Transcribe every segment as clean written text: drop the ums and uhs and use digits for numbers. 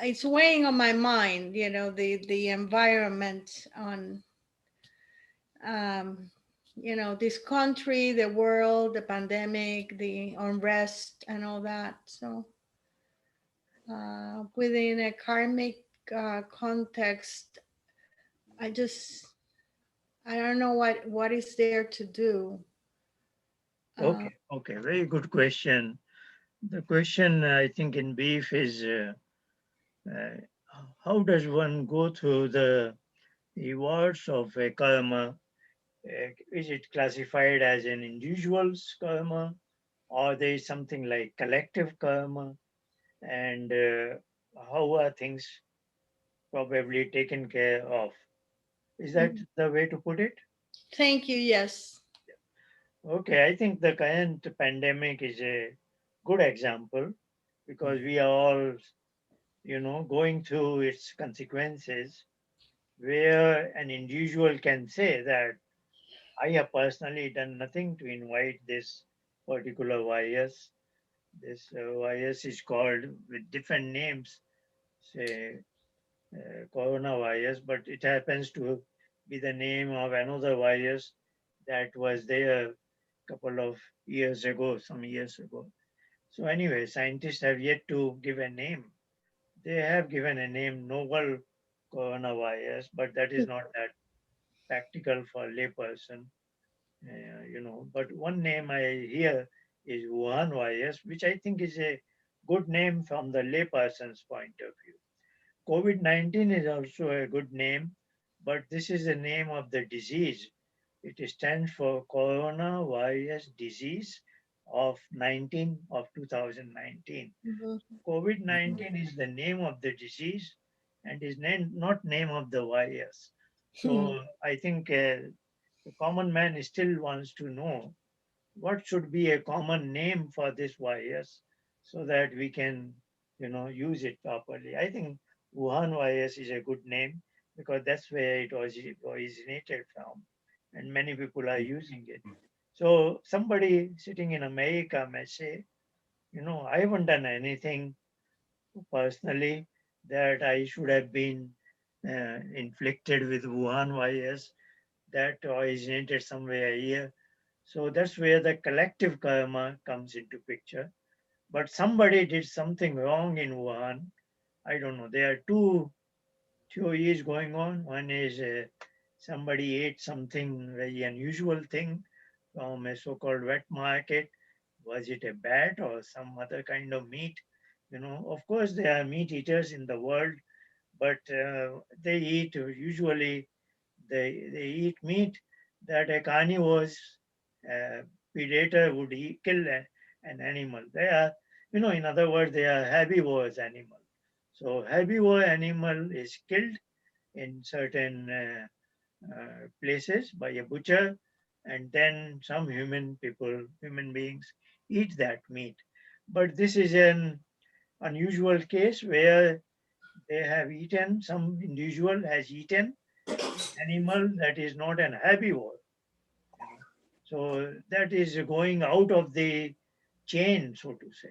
it's weighing on my mind, the environment on, um, this country, the world, the pandemic, the unrest, and all that. So, within a karmic context, I just, I don't know what is there to do. Uh, Okay, very good question. The question, I think, in brief is uh, how does one go through the rewards of a karma? Is it classified as an individual's karma, or there is something like collective karma? And how are things probably taken care of? Is that mm, the way to put it? thank you. Yes. Okay, I think the current pandemic is a good example because we are all, going through its consequences, where an individual can say that I have personally done nothing to invite this particular virus. This virus is called with different names, say coronavirus, but it happens to be the name of another virus that was there a couple of years ago, some years ago. So, anyway, scientists have yet to give a name. They have given a name, novel coronavirus, but that is not that practical for a layperson, But one name I hear is Wuhan virus, which I think is a good name from the layperson's point of view. COVID-19 is also a good name, but this is the name of the disease. It stands for Coronavirus Disease of 2019. Mhm. COVID-19 is the name of the disease and is not name of the virus. Hmm. So I think the common man still wants to know what should be a common name for this virus so that we can, use it properly. I think Wuhan virus is a good name because that's where it was originated from, and many people are using it. So somebody sitting in America may say, I haven't done anything personally that I should have been inflicted with Wuhan virus that originated somewhere here. So that's where the collective karma comes into picture. But somebody did something wrong in Wuhan. I don't know. There are two theories going on. One is somebody ate something very unusual thing from a so-called wet market. Was it a bat or some other kind of meat? Of course, there are meat eaters in the world, but they eat usually they eat meat that a carnivorous uh, predator would kill an animal. They are, in other words, they are herbivores animal. So herbivore animal is killed in certain places by a butcher, and then some human beings, eat that meat. But this is an unusual case where they have eaten, some individual has eaten animal that is not an herbivore. You know. So that is going out of the chain, so to say.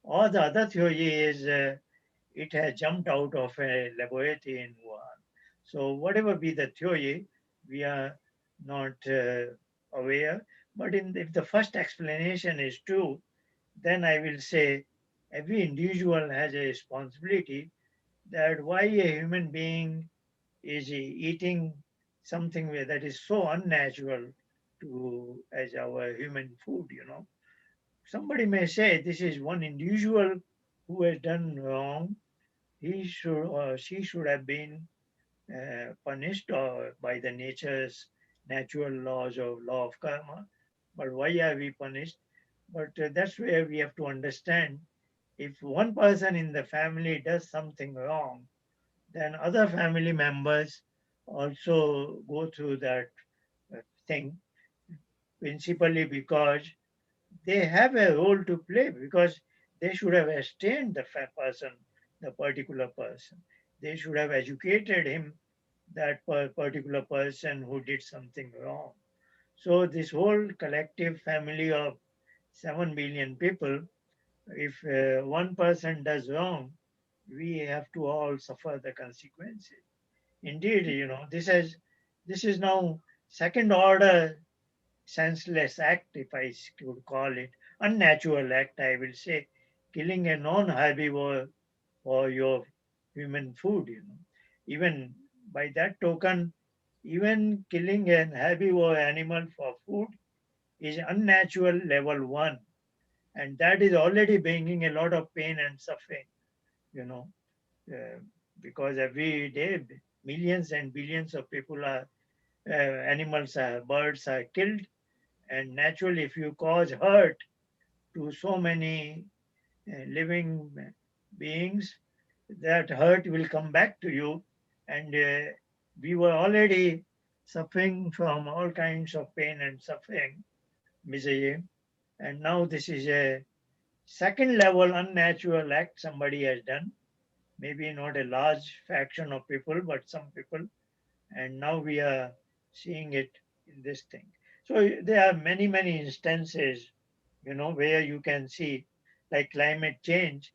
Or the other theory is it has jumped out of a laboratory in Wuhan. So whatever be the theory, we are not aware. But if the first explanation is true, then I will say every individual has a responsibility that why a human being is eating something that is so unnatural to as our human food. Somebody may say this is one individual who has done wrong. He should or she should have been punished or by the natural laws of law of karma. But why are we punished? But that's where we have to understand if one person in the family does something wrong, then other family members also go through that thing, principally because they have a role to play because they should have restrained the person, the particular person. They should have educated him, that particular person who did something wrong. So this whole collective family of 7 billion people, if one person does wrong, we have to all suffer the consequences. Indeed, this is now second order senseless act, if I could call it, unnatural act, I will say, killing a non-herbivore for your human food. Even by that token, even killing an herbivore animal for food is unnatural level one, and that is already bringing a lot of pain and suffering, you know, uh, because every day millions and billions of people are animals are birds are killed, and naturally, if you cause hurt to so many living beings, that hurt will come back to you. And we were already suffering from all kinds of pain and suffering, misery. And now this is a second level unnatural act somebody has done. Maybe not a large fraction of people, but some people. And now we are seeing it in this thing. So there are many, many instances, where you can see, like climate change.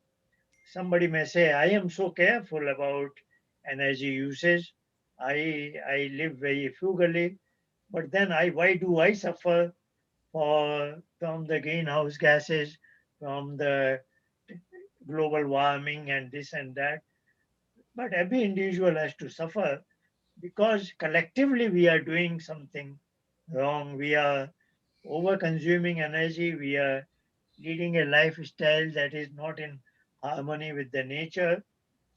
Somebody may say, I am so careful about energy usage. I live very frugally, but then why do I suffer from the greenhouse gases, from the global warming and this and that? But every individual has to suffer because collectively we are doing something wrong. We are over consuming energy. We are leading a lifestyle that is not in harmony with the nature.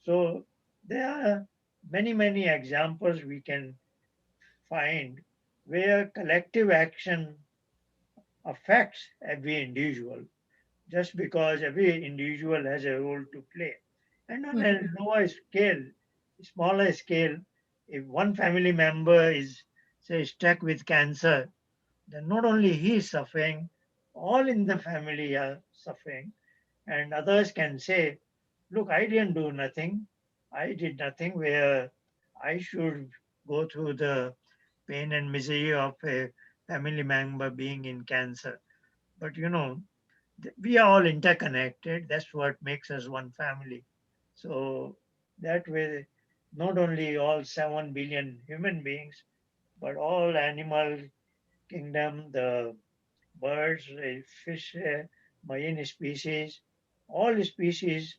So there are many, many examples we can find where collective action affects every individual, just because every individual has a role to play. And on a Mhm. lower scale, smaller scale, if one family member is, say, struck with cancer, then not only he is suffering, all in the family are suffering. And others can say, look, I didn't do nothing. I did nothing where I should go through the pain and misery of a family member being in cancer. But we are all interconnected. That's what makes us one family. So that way, not only all 7 billion human beings, but all animal kingdom, the birds, fish, marine species, all species,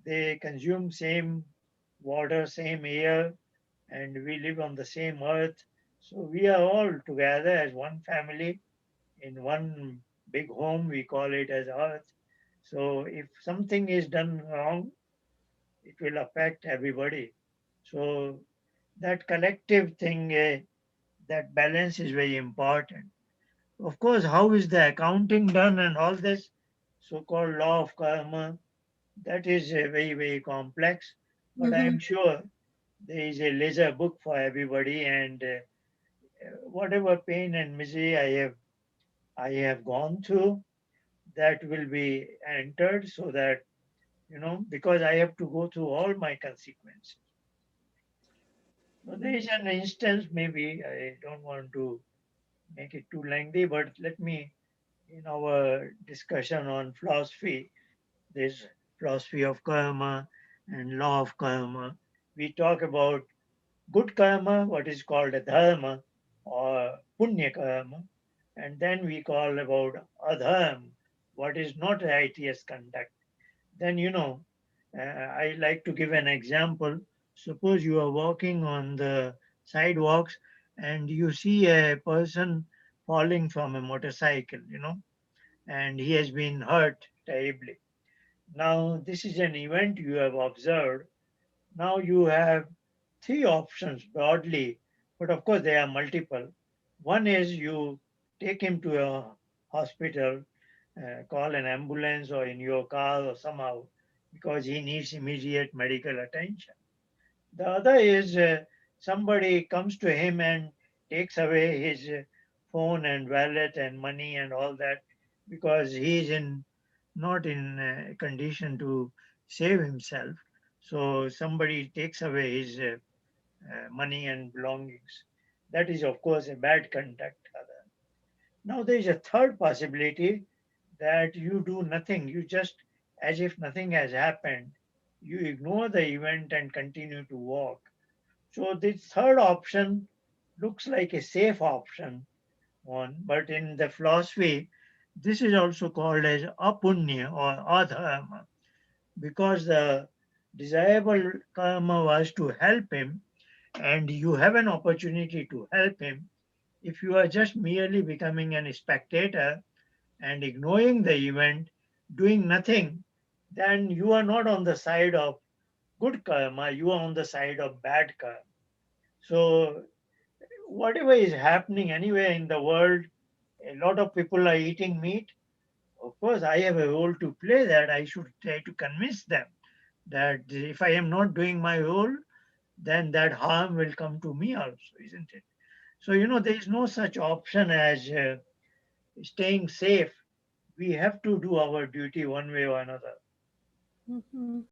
they consume same water, same air, and we live on the same earth. So we are all together as one family in one big home. We call it as earth. So if something is done wrong, it will affect everybody. So that collective thing, that balance is very important. Of course, how is the accounting done and all this so-called law of karma? That is very, very complex. But I am Mhm. sure there is a laser book for everybody, and whatever pain and misery I have gone through, that will be entered so that because I have to go through all my consequences. So there is an instance, maybe I don't want to make it too lengthy, but let me, in our discussion on philosophy, this philosophy of karma and law of karma, we talk about good karma, what is called a dharma or punya karma, and then we call about adharma, what is not righteous conduct. Then I like to give an example. Suppose you are walking on the sidewalks and you see a person falling from a motorcycle, and he has been hurt terribly. Now, this is an event you have observed. Now you have three options broadly, but of course there are multiple. One is you take him to a hospital, call an ambulance or in your car or somehow because he needs immediate medical attention. The other is somebody comes to him and takes away his phone and wallet and money and all that because he is not in condition to save himself. So somebody takes away his money and belongings. That is, of course, a bad conduct. Now there is a third possibility that you do nothing. You just, as if nothing has happened, you ignore the event and continue to walk. So this third option looks like a safe option one, but in the philosophy, this is also called as apunya or adharma because the desirable karma was to help him and you have an opportunity to help him. If you are just merely becoming an spectator and ignoring the event, doing nothing, then you are not on the side of good karma, you are on the side of bad karma. So, whatever is happening anywhere in the world, a lot of people are eating meat. Of course, I have a role to play that I should try to convince them that if I am not doing my role, then that harm will come to me also, isn't it? So, there is no such option as staying safe. We have to do our duty one way or another. Mhm.